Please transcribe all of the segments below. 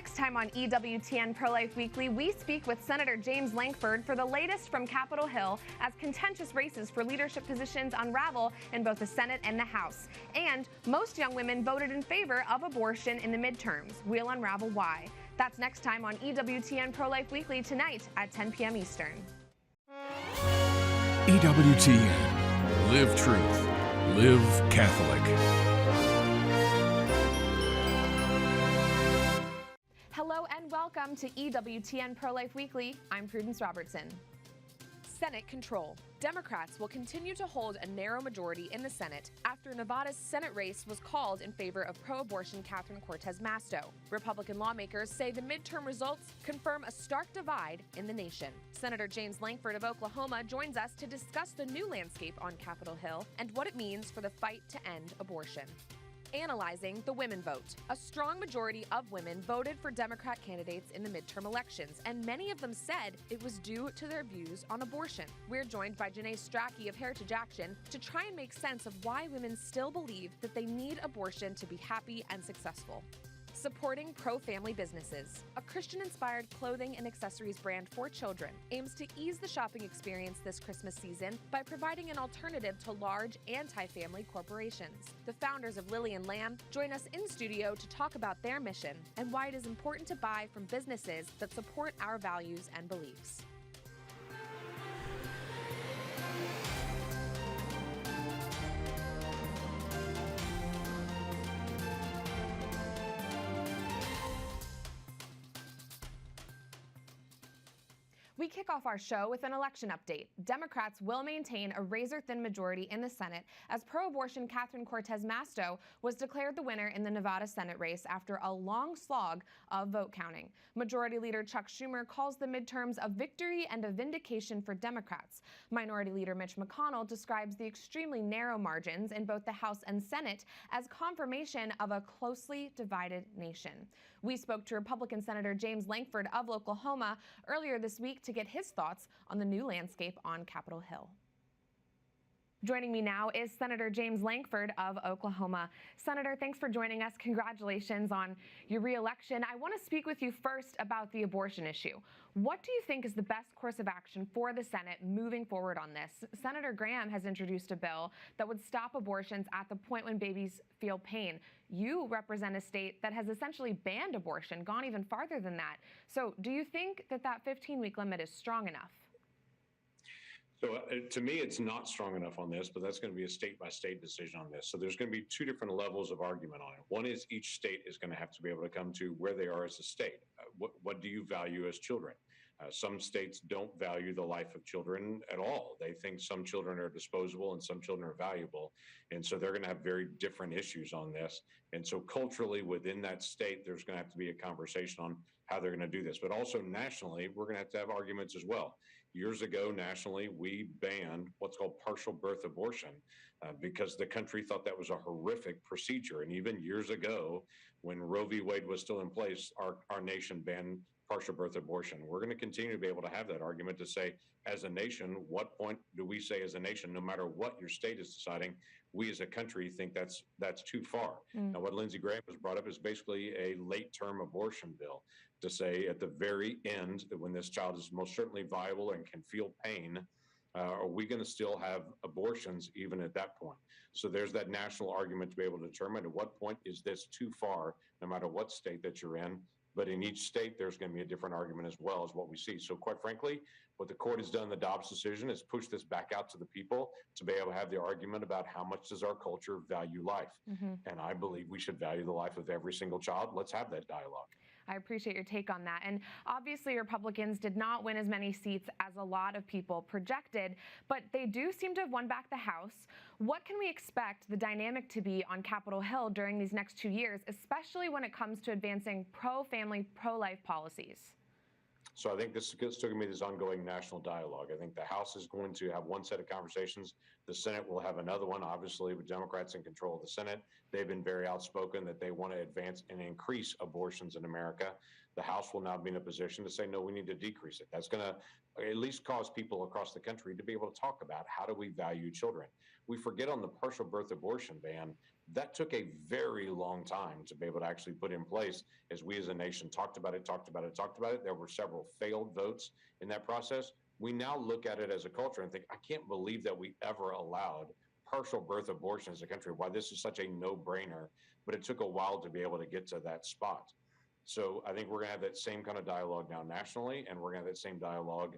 Next time on EWTN Pro-Life Weekly, we speak with Senator James Lankford for the latest from Capitol Hill as contentious races for leadership positions unravel in both the Senate and the House. And most young women voted in favor of abortion in the midterms. We'll unravel why. That's next time on EWTN Pro-Life Weekly tonight at 10 p.m. Eastern. EWTN. Live truth. Live Catholic. Hello and welcome to EWTN Pro-Life Weekly. I'm Prudence Robertson. Senate control. Democrats will continue to hold a narrow majority in the Senate after Nevada's Senate race was called in favor of pro-abortion Catherine Cortez Masto. Republican lawmakers say the midterm results confirm a stark divide in the nation. Senator James Lankford of Oklahoma joins us to discuss the new landscape on Capitol Hill and what it means for the fight to end abortion. Analyzing the women vote. A strong majority of women voted for Democrat candidates in the midterm elections, and many of them said it was due to their views on abortion. We're joined by Janae Strachey of Heritage Action to try and make sense of why women still believe that they need abortion to be happy and successful. Supporting pro-family businesses. A Christian-inspired clothing and accessories brand for children aims to ease the shopping experience this Christmas season by providing an alternative to large anti-family corporations. The founders of Lily and Lamb join us in studio to talk about their mission and why it is important to buy from businesses that support our values and beliefs. We kick off our show with an election update. Democrats will maintain a razor-thin majority in the Senate as pro-abortion Catherine Cortez Masto was declared the winner in the Nevada Senate race after a long slog of vote counting. Majority Leader Chuck Schumer calls the midterms a victory and a vindication for Democrats. Minority Leader Mitch McConnell describes the extremely narrow margins in both the House and Senate as confirmation of a closely divided nation. We spoke to Republican Senator James Lankford of Oklahoma earlier this week to get his thoughts on the new landscape on Capitol Hill. Joining me now is Senator James Lankford of Oklahoma. Senator, thanks for joining us. Congratulations on your re-election. I want to speak with you first about the abortion issue. What do you think is the best course of action for the Senate moving forward on this? Senator Graham has introduced a bill that would stop abortions at the point when babies feel pain. You represent a state that has essentially banned abortion, gone even farther than that. So do you think that that 15-week limit is strong enough? So to me, it's not strong enough on this, but that's going to be a state-by-state decision on this. So there's going to be two different levels of argument on it. One is each state is going to have to be able to come to where they are as a state. What do you value as children? Some states don't value the life of children at all. They think some children are disposable and some children are valuable. And so they're going to have very different issues on this. And so culturally within that state, there's going to have to be a conversation on how they're going to do this. But also nationally, we're going to have arguments as well. Years ago, nationally, we banned what's called partial birth abortion because the country thought that was a horrific procedure. And even years ago, when Roe v. Wade was still in place, our nation banned partial birth abortion. We're going to continue to be able to have that argument to say, as a nation, what point do we say as a nation, no matter what your state is deciding, we as a country think that's too far. Now, what Lindsey Graham has brought up is basically a late-term abortion bill to say at the very end, that when this child is most certainly viable and can feel pain, are we going to still have abortions even at that point? So there's that national argument to be able to determine at what point is this too far, no matter what state that you're in. But in each state, there's going to be a different argument as well as what we see. So quite frankly, what the court has done in the Dobbs decision is push this back out to the people to be able to have the argument about how much does our culture value life. And I believe we should value the life of every single child. Let's have that dialogue. I appreciate your take on that. And obviously Republicans did not win as many seats as a lot of people projected, but they do seem to have won back the House. What can we expect the dynamic to be on Capitol Hill during these next 2 years, especially when it comes to advancing pro-family, pro-life policies? So I think this is still going to be this ongoing national dialogue. I think the House is going to have one set of conversations. The Senate will have another one, obviously, with Democrats in control of the Senate. They've been very outspoken that they want to advance and increase abortions in America. The House will now be in a position to say, no, we need to decrease it. That's going to at least cause people across the country to be able to talk about how do we value children. We forget on the partial birth abortion ban, that took a very long time to be able to actually put in place as we as a nation talked about it. There were several failed votes in that process. We now look at it as a culture and think, I can't believe that we ever allowed partial birth abortion as a country, why this is such a no-brainer, but it took a while to be able to get to that spot. So I think we're going to have that same kind of dialogue now nationally, and we're going to have that same dialogue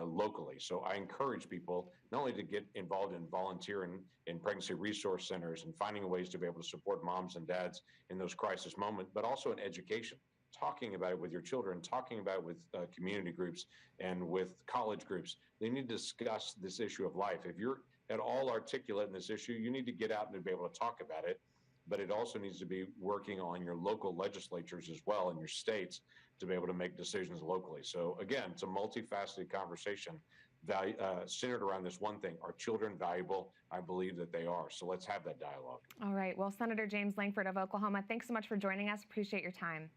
locally. So I encourage people not only to get involved in volunteering in pregnancy resource centers and finding ways to be able to support moms and dads in those crisis moments, but also in education, talking about it with your children, talking about it with community groups and with college groups. They need to discuss this issue of life. If you're at all articulate in this issue, you need to get out and be able to talk about it. But it also needs to be working on your local legislatures as well in your states to be able to make decisions locally. So again, it's a multifaceted conversation centered around this one thing. Are children valuable? I believe that they are. So let's have that dialogue. All right. Well, Senator James Langford of Oklahoma, thanks so much for joining us. Appreciate your time.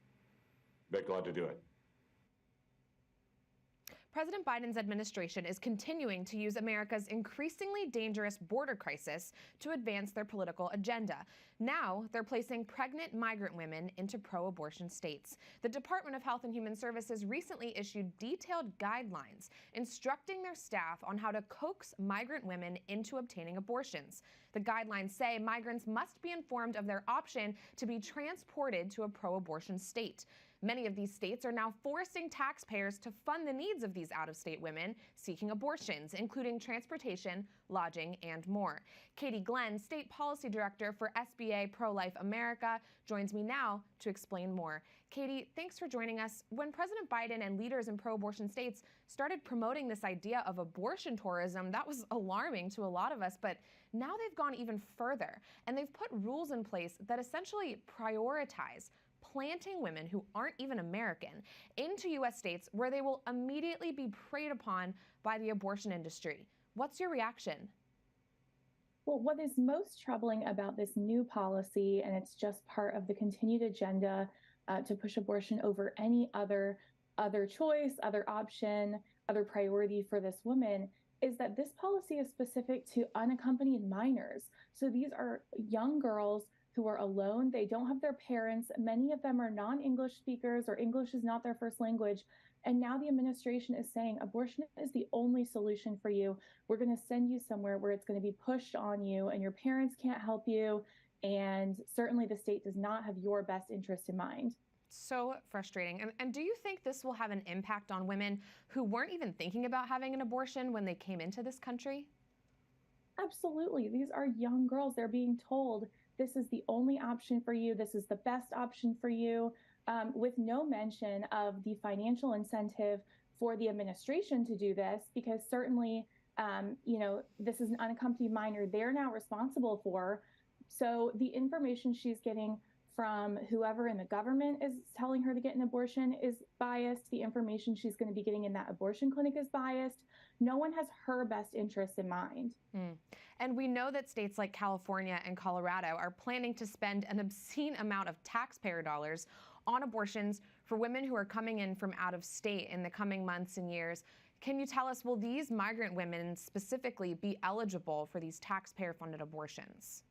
Be glad to do it. President Biden's administration is continuing to use America's increasingly dangerous border crisis to advance their political agenda. Now, they're placing pregnant migrant women into pro-abortion states. The Department of Health and Human Services recently issued detailed guidelines instructing their staff on how to coax migrant women into obtaining abortions. The guidelines say migrants must be informed of their option to be transported to a pro-abortion state. Many of these states are now forcing taxpayers to fund the needs of these out-of-state women seeking abortions, including transportation, lodging, and more. Katie Glenn, State Policy Director for SBA Pro-Life America, joins me now to explain more. Katie, thanks for joining us. When President Biden and leaders in pro-abortion states started promoting this idea of abortion tourism, that was alarming to a lot of us, but now they've gone even further, and they've put rules in place that essentially prioritize planting women who aren't even American into U.S. states where they will immediately be preyed upon by the abortion industry. What's your reaction? Well, what is most troubling about this new policy, and it's just part of the continued agenda to push abortion over any other choice, other option, other priority for this woman, is that this policy is specific to unaccompanied minors. So these are young girls who are alone. They don't have their parents. Many of them are non-English speakers, or English is not their first language. And now the administration is saying abortion is the only solution for you. We're going to send you somewhere where it's going to be pushed on you and your parents can't help you. And certainly the state does not have your best interest in mind. So frustrating. And do you think this will have an impact on women who weren't even thinking about having an abortion when they came into this country? Absolutely. These are young girls. They're being told this is the only option for you. This is the best option for you, with no mention of the financial incentive for the administration to do this, because certainly, this is an unaccompanied minor they're now responsible for. So the information she's getting from whoever in the government is telling her to get an abortion is biased. The information she's going to be getting in that abortion clinic is biased. No one has her best interests in mind. And we know that states like California and Colorado are planning to spend an obscene amount of taxpayer dollars on abortions for women who are coming in from out of state in the coming months and years. Can you tell us, will these migrant women specifically be eligible for these taxpayer-funded abortions?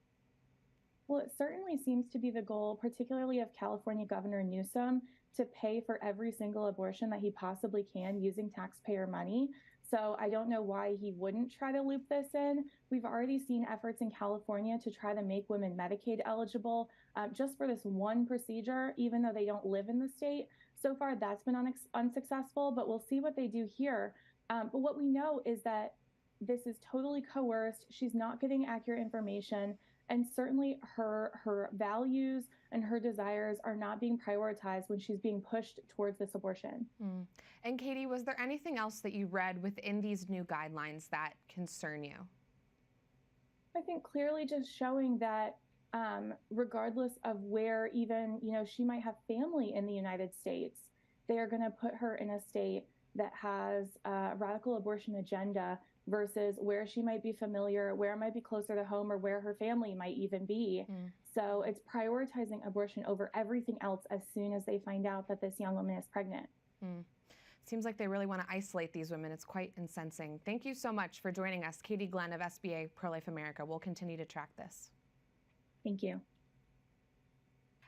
Well, it certainly seems to be the goal, particularly of California Governor Newsom, to pay for every single abortion that he possibly can using taxpayer money. So I don't know why he wouldn't try to loop this in. We've already seen efforts in California to try to make women Medicaid eligible just for this one procedure, even though they don't live in the state. So far, that's been unsuccessful, but we'll see what they do here. But what we know is that this is totally coerced. She's not getting accurate information. And certainly her values and her desires are not being prioritized when she's being pushed towards this abortion. And Katie, was there anything else that you read within these new guidelines that concern you? I think clearly just showing that regardless of where even, she might have family in the United States, they are going to put her in a state that has a radical abortion agenda versus where she might be familiar, where it might be closer to home, or where her family might even be. So it's prioritizing abortion over everything else as soon as they find out that this young woman is pregnant. Seems like they really want to isolate these women. It's quite incensing. Thank you so much for joining us, Katie Glenn of SBA Pro-Life America. We'll continue to track this. Thank you.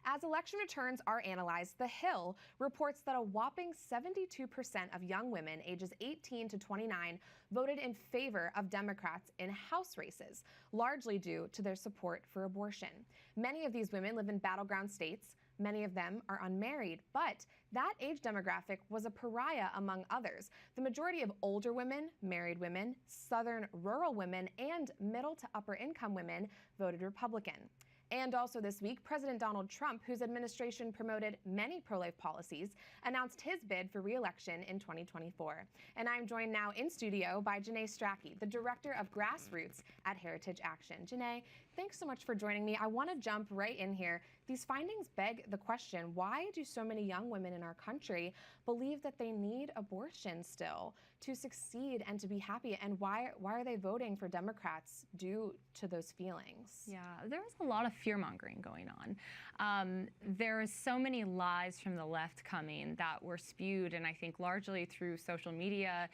As election returns are analyzed, The Hill reports that a whopping 72% of young women ages 18 to 29 voted in favor of Democrats in House races, largely due to their support for abortion. Many of these women live in battleground states. Many of them are unmarried, but that age demographic was a pariah among others. The majority of older women, married women, southern rural women, and middle to upper income women voted Republican. And also this week, President Donald Trump, whose administration promoted many pro-life policies, announced his bid for re-election in 2024. And I'm joined now in studio by Janae Strachey, the Director of Grassroots at Heritage Action. Janae, thanks so much for joining me. I want to jump right in here. These findings beg the question, why do so many young women in our country believe that they need abortion still to succeed and to be happy? And why are they voting for Democrats due to those feelings? Yeah, there was a lot of fear-mongering going on. There is so many lies from the left coming that were spewed, and I think largely through social media,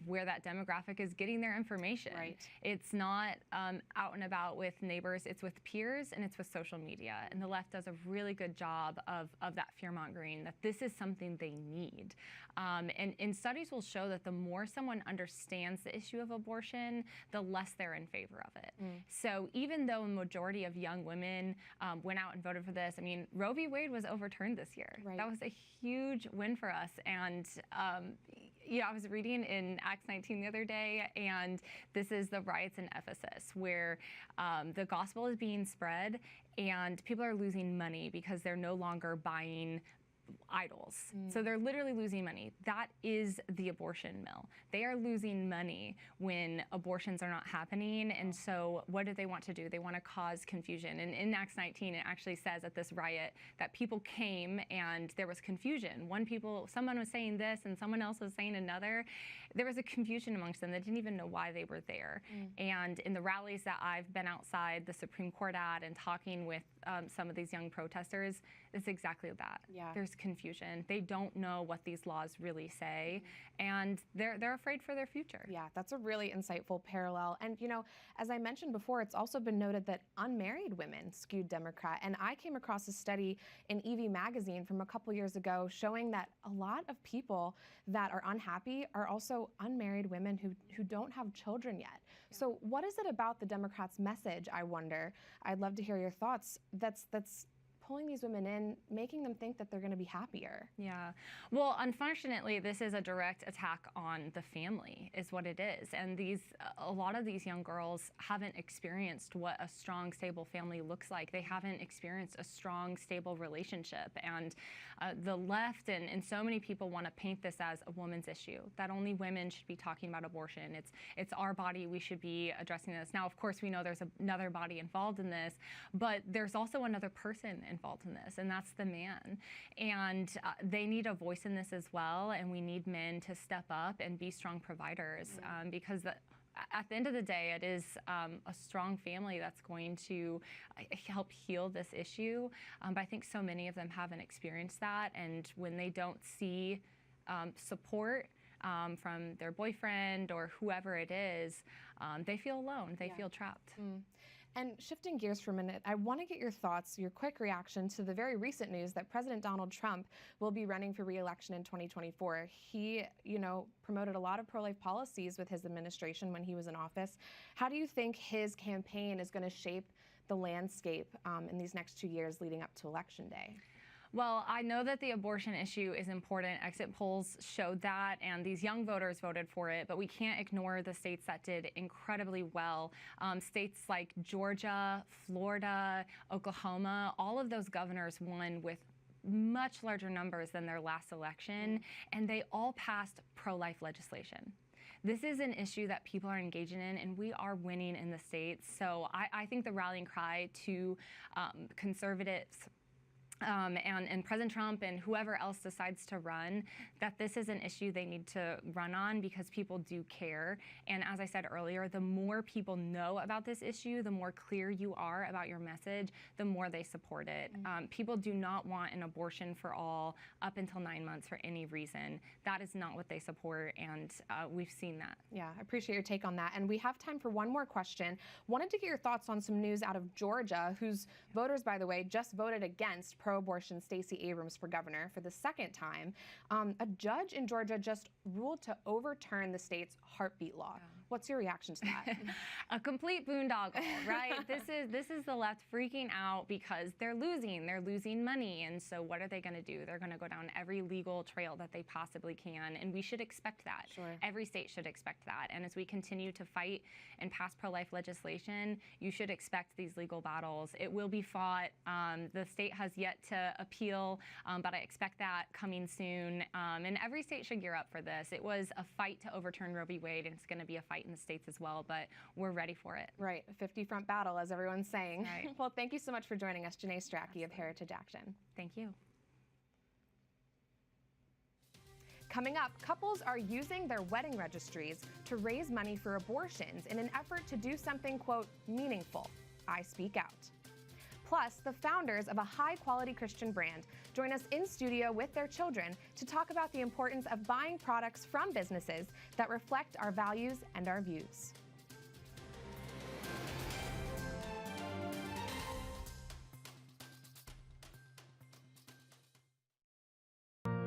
where that demographic is getting their information. Right. It's not out and about with neighbors, it's with peers and it's with social media. And the left does a really good job of that fear-mongering, that this is something they need. And studies will show that the more someone understands the issue of abortion, the less they're in favor of it. So even though a majority of young women went out and voted for this, I mean, Roe v. Wade was overturned this year. Right. That was a huge win for us. And I was reading in Acts 19 the other day, and this is the riots in Ephesus, where the gospel is being spread and people are losing money because they're no longer buying idols. So they're literally losing money. That is the abortion mill. They are losing money when abortions are not happening. And so what do they want to do? They want to cause confusion. And in Acts 19, it actually says at this riot that people came and there was confusion. Someone was saying this and someone else was saying another. There was a confusion amongst them. They didn't even know why they were there. And in the rallies that I've been outside the Supreme Court at and talking with some of these young protesters, it's exactly that. Yeah. There's confusion. They don't know what these laws really say, and they're afraid for their future. Yeah, that's a really insightful parallel. And, as I mentioned before, it's also been noted that unmarried women skewed Democrat. And I came across a study in EV magazine from a couple years ago showing that a lot of people that are unhappy are also unmarried women who don't have children yet. Yeah. So what is it about the Democrats' message, I wonder? I'd love to hear your thoughts. That's pulling these women in, making them think that they're going to be happier. Yeah. Well, unfortunately, this is a direct attack on the family, is what it is. And a lot of these young girls haven't experienced what a strong, stable family looks like. They haven't experienced a strong, stable relationship. And the left and so many people want to paint this as a woman's issue, that only women should be talking about abortion. It's our body, we should be addressing this. Now, of course, we know there's another body involved in this, but there's also another person involved in this, and that's the man. And they need a voice in this as well, and we need men to step up and be strong providers, because at the end of the day, it is a strong family that's going to help heal this issue. But I think so many of them haven't experienced that, and when they don't see support from their boyfriend or whoever it is, they feel alone, they feel trapped. And shifting gears for a minute, I want to get your thoughts, your quick reaction to the very recent news that President Donald Trump will be running for re-election in 2024. He, promoted a lot of pro-life policies with his administration when he was in office. How do you think his campaign is going to shape the landscape in these next 2 years leading up to Election Day? Well, I know that the abortion issue is important. Exit polls showed that, and these young voters voted for it, but we can't ignore the states that did incredibly well. States like Georgia, Florida, Oklahoma, all of those governors won with much larger numbers than their last election, and they all passed pro-life legislation. This is an issue that people are engaging in, and we are winning in the states. So I think the rallying cry to conservatives and President Trump and whoever else decides to run, that this is an issue they need to run on because people do care. And as I said earlier, the more people know about this issue, the more clear you are about your message, the more they support it. People do not want an abortion for all up until 9 months for any reason. That is not what they support, and we've seen that. Yeah, I appreciate your take on that. And we have time for one more question. Wanted to get your thoughts on some news out of Georgia, whose voters, by the way, just voted against pro-abortion Stacey Abrams for governor for the second time. A judge in Georgia just ruled to overturn the state's heartbeat law. Yeah. What's your reaction to that? A complete boondoggle, right? This is the left freaking out because they're losing money, and so what are they going to do? They're going to go down every legal trail that they possibly can, and we should expect that. Sure. Every state should expect that, and as we continue to fight and pass pro-life legislation, you should expect these legal battles. It will be fought. The state has yet to appeal, but I expect that coming soon, and every state should gear up for this. It was a fight to overturn Roe v. Wade, and it's going to be a fight in the states as well, but we're ready for it. Right, a 50-front battle, as everyone's saying. Right. Well, thank you so much for joining us, Janae Strachey of Heritage Action. Thank you. Coming up, couples are using their wedding registries to raise money for abortions in an effort to do something, quote, meaningful. I speak out. Plus, the founders of a high-quality Christian brand join us in studio with their children to talk about the importance of buying products from businesses that reflect our values and our views.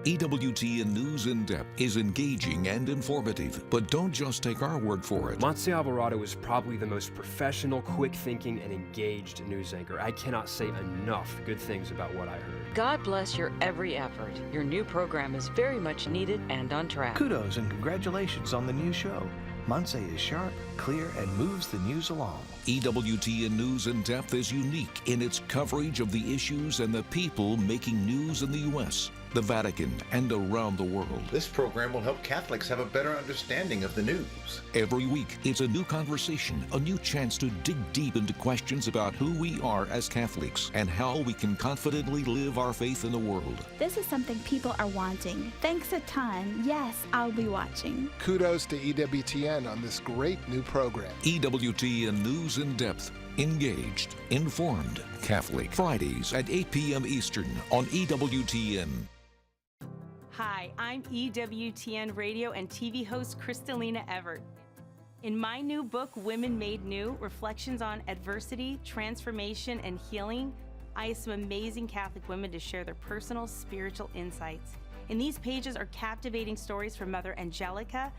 EWTN News in Depth is engaging and informative, but don't just take our word for it. Monse Alvarado is probably the most professional, quick-thinking, and engaged news anchor. I cannot say enough good things about what I heard. God bless your every effort. Your new program is very much needed and on track. Kudos and congratulations on the new show. Monse is sharp, clear, and moves the news along. EWTN News in Depth is unique in its coverage of the issues and the people making news in the U.S., the Vatican, and around the world. This program will help Catholics have a better understanding of the news. Every week, it's a new conversation, a new chance to dig deep into questions about who we are as Catholics and how we can confidently live our faith in the world. This is something people are wanting. Thanks a ton. Yes, I'll be watching. Kudos to EWTN on this great new program. EWTN News in Depth. Engaged, informed, Catholic. Fridays at 8 p.m. Eastern on EWTN. Hi, I'm EWTN radio and TV host Kristalina Everett. In my new book, Women Made New, Reflections on Adversity, Transformation, and Healing, I have some amazing Catholic women to share their personal spiritual insights. In these pages are captivating stories from Mother Angelica,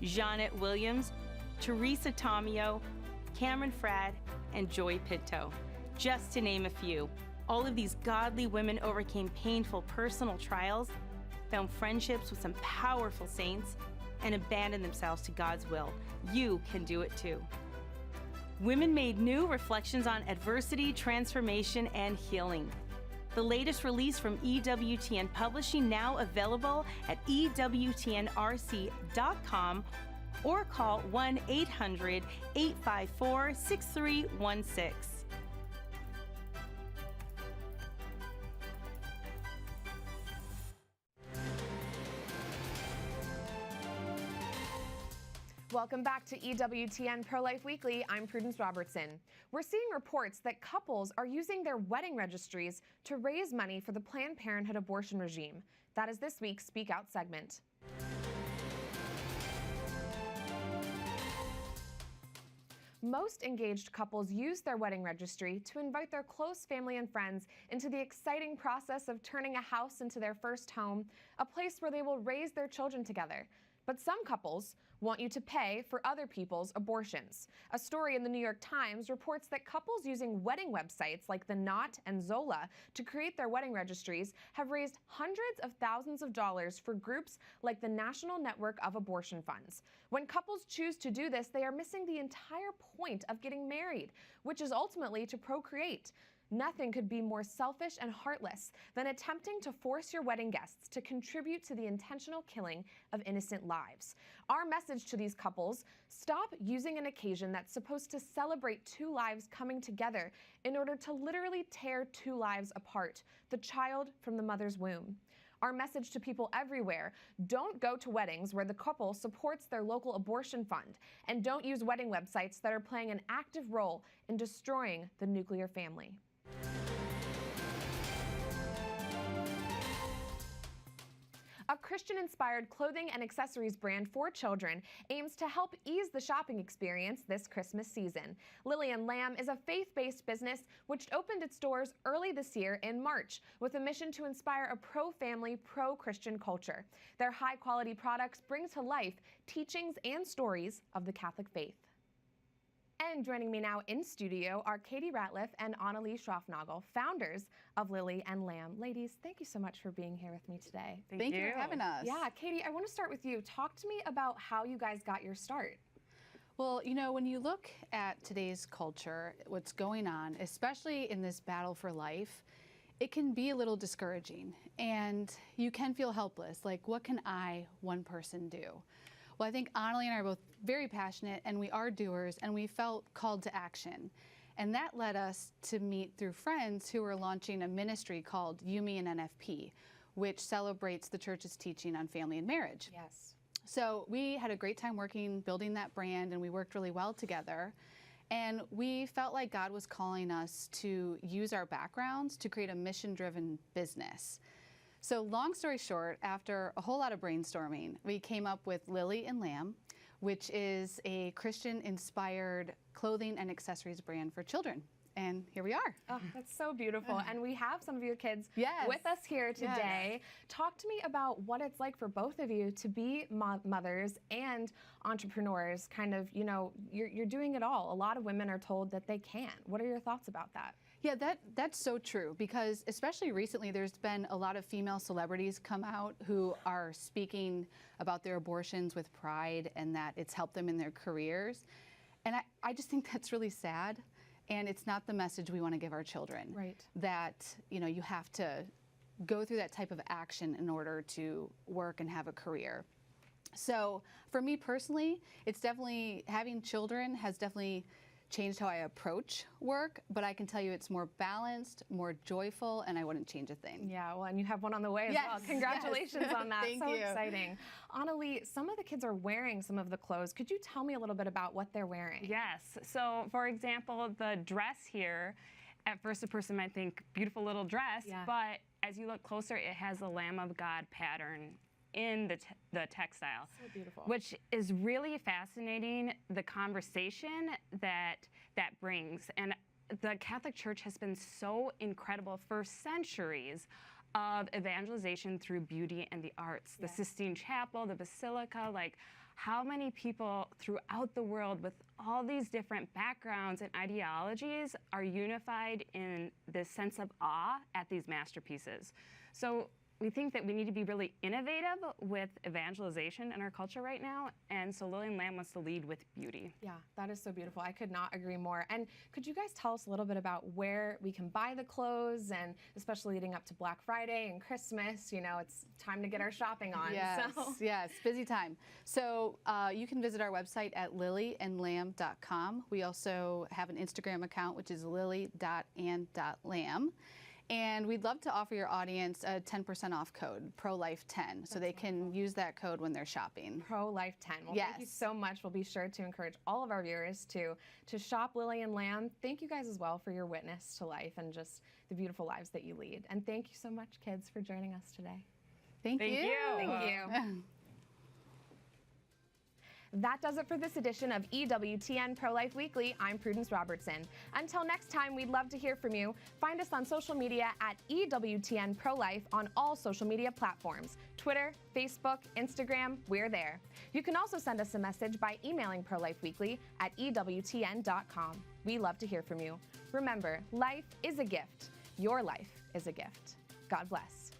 Jeanette Williams, Teresa Tomeo, Cameron Frad, and Joy Pinto, just to name a few. All of these godly women overcame painful personal trials, found friendships with some powerful saints, and abandoned themselves to God's will. You can do it too. Women Made New, Reflections on Adversity, Transformation, and Healing. The latest release from EWTN Publishing, now available at EWTNRC.com or call 1-800-854-6316. Welcome back to EWTN Pro-Life Weekly. I'm Prudence Robertson. We're seeing reports that couples are using their wedding registries to raise money for the Planned Parenthood abortion regime. That is this week's Speak Out segment. Most engaged couples use their wedding registry to invite their close family and friends into the exciting process of turning a house into their first home, a place where they will raise their children together. But some couples want you to pay for other people's abortions. A story in the New York Times reports that couples using wedding websites like The Knot and Zola to create their wedding registries have raised hundreds of thousands of dollars for groups like the National Network of Abortion Funds. When couples choose to do this, they are missing the entire point of getting married, which is ultimately to procreate. Nothing could be more selfish and heartless than attempting to force your wedding guests to contribute to the intentional killing of innocent lives. Our message to these couples: stop using an occasion that's supposed to celebrate two lives coming together in order to literally tear two lives apart, the child from the mother's womb. Our message to people everywhere: don't go to weddings where the couple supports their local abortion fund, and don't use wedding websites that are playing an active role in destroying the nuclear family. A Christian-inspired clothing and accessories brand for children aims to help ease the shopping experience this Christmas season. Lily and Lamb is a faith-based business which opened its doors early this year in March with a mission to inspire a pro-family, pro-Christian culture. Their high-quality products bring to life teachings and stories of the Catholic faith. And joining me now in studio are Katie Ratliff and Annalie Schroffnagel, founders of Lily and Lamb. Ladies, thank you so much for being here with me today. Thank you for having us. Yeah, Katie, I want to start with you. Talk to me about how you guys got your start. Well, you know, when you look at today's culture, what's going on, especially in this battle for life, it can be a little discouraging and you can feel helpless. Like, what can I, one person, do? Well, I think Annalie and I are both very passionate, and we are doers, and we felt called to action. And that led us to meet through friends who were launching a ministry called You, Me, and NFP, which celebrates the church's teaching on family and marriage. Yes. So we had a great time building that brand, and we worked really well together. And we felt like God was calling us to use our backgrounds to create a mission-driven business. So long story short, after a whole lot of brainstorming, we came up with Lily and Lamb, which is a Christian-inspired clothing and accessories brand for children. And here we are. Oh, that's so beautiful. And we have some of your kids Yes. with us here today. Yes. Talk to me about what it's like for both of you to be mothers and entrepreneurs. Kind of, you know, you're doing it all. A lot of women are told that they can't. What are your thoughts about that? Yeah, that's so true, because especially recently there's been a lot of female celebrities come out who are speaking about their abortions with pride and that it's helped them in their careers. And I just think that's really sad, and it's not the message we want to give our children. Right. That, you know, you have to go through that type of action in order to work and have a career. So for me personally, it's definitely, having children has definitely changed how I approach work, but I can tell you it's more balanced, more joyful, and I wouldn't change a thing. Yeah, well, and you have one on the way as Yes, well. Congratulations yes. on that. Thank so you. exciting. Annalie, some of the kids are wearing some of the clothes. Could you tell me a little bit about what they're wearing? Yes. So, for example, the dress here, at first a person might think beautiful little dress, but as you look closer, it has a Lamb of God pattern in the textile. So beautiful. Which is really fascinating, the conversation that brings. And the Catholic Church has been so incredible for centuries of evangelization through beauty and the arts. The Sistine Chapel, the Basilica, like how many people throughout the world with all these different backgrounds and ideologies are unified in this sense of awe at these masterpieces. So we think that we need to be really innovative with evangelization in our culture right now, and so Lily and Lamb wants to lead with beauty. Yeah, that is so beautiful. I could not agree more. And could you guys tell us a little bit about where we can buy the clothes, and especially leading up to Black Friday and Christmas? You know, it's time to get our shopping on. Yes, so. yes, busy time. So you can visit our website at lilyandlamb.com. We also have an Instagram account, which is lily.and.lamb. And we'd love to offer your audience a 10% off code, Pro-life10, so they can use that code when they're shopping. Pro-life10. Well, Yes. Thank you so much. We'll be sure to encourage all of our viewers to shop Lily and Lamb. Thank you guys as well for your witness to life and just the beautiful lives that you lead. And thank you so much, kids, for joining us today. Thank you. Thank you. That does it for this edition of EWTN Pro-Life Weekly. I'm Prudence Robertson. Until next time, we'd love to hear from you. Find us on social media at EWTN Pro-Life on all social media platforms. Twitter, Facebook, Instagram, we're there. You can also send us a message by emailing Pro-Life Weekly at EWTN.com. We love to hear from you. Remember, life is a gift. Your life is a gift. God bless.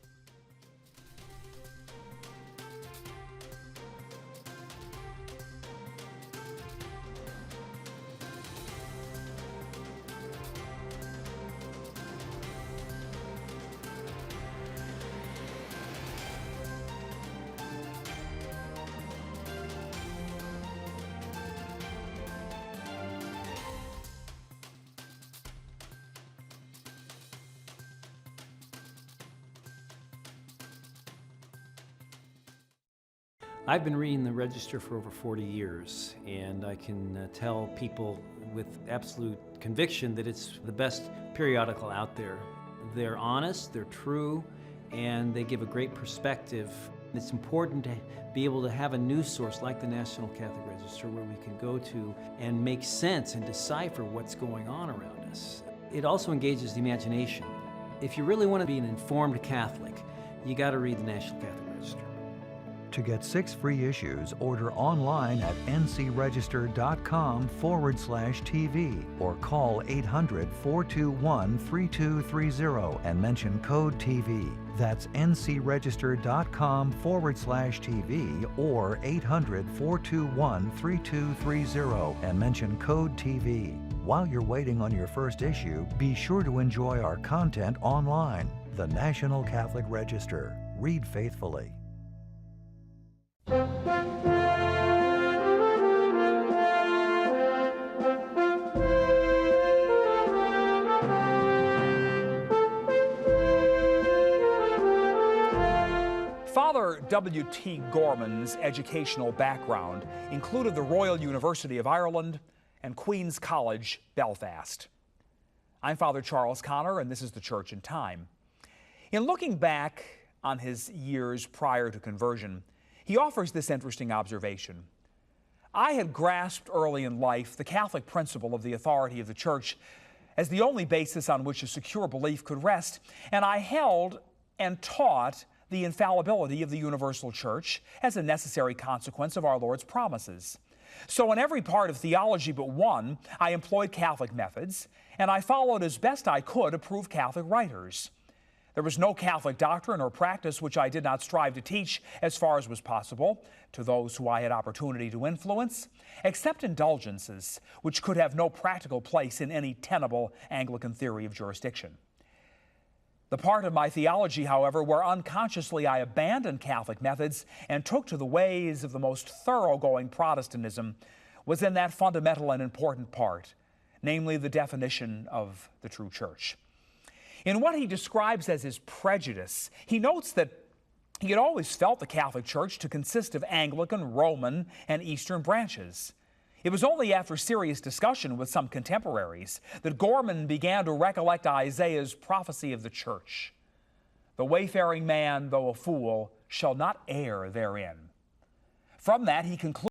I've been reading the Register for over 40 years, and I can tell people with absolute conviction that it's the best periodical out there. They're honest, they're true, and they give a great perspective. It's important to be able to have a news source like the National Catholic Register where we can go to and make sense and decipher what's going on around us. It also engages the imagination. If you really want to be an informed Catholic, you got to read the National Catholic Register. To get 6 free issues, order online at ncregister.com/TV or call 800-421-3230 and mention code TV. That's ncregister.com/TV or 800-421-3230 and mention code TV. While you're waiting on your first issue, be sure to enjoy our content online. The National Catholic Register. Read faithfully. Father W.T. Gorman's educational background included the Royal University of Ireland and Queen's College, Belfast. I'm Father Charles Connor, and this is the Church in Time. In looking back on his years prior to conversion, he offers this interesting observation. I had grasped early in life the Catholic principle of the authority of the Church as the only basis on which a secure belief could rest, and I held and taught the infallibility of the universal Church as a necessary consequence of our Lord's promises. So in every part of theology but one, I employed Catholic methods, and I followed as best I could approved Catholic writers. There was no Catholic doctrine or practice which I did not strive to teach as far as was possible to those who I had opportunity to influence, except indulgences, which could have no practical place in any tenable Anglican theory of jurisdiction. The part of my theology, however, where unconsciously I abandoned Catholic methods and took to the ways of the most thoroughgoing Protestantism was in that fundamental and important part, namely the definition of the true Church. In what he describes as his prejudice, he notes that he had always felt the Catholic Church to consist of Anglican, Roman, and Eastern branches. It was only after serious discussion with some contemporaries that Gorman began to recollect Isaiah's prophecy of the Church. The wayfaring man, though a fool, shall not err therein. From that, he concludes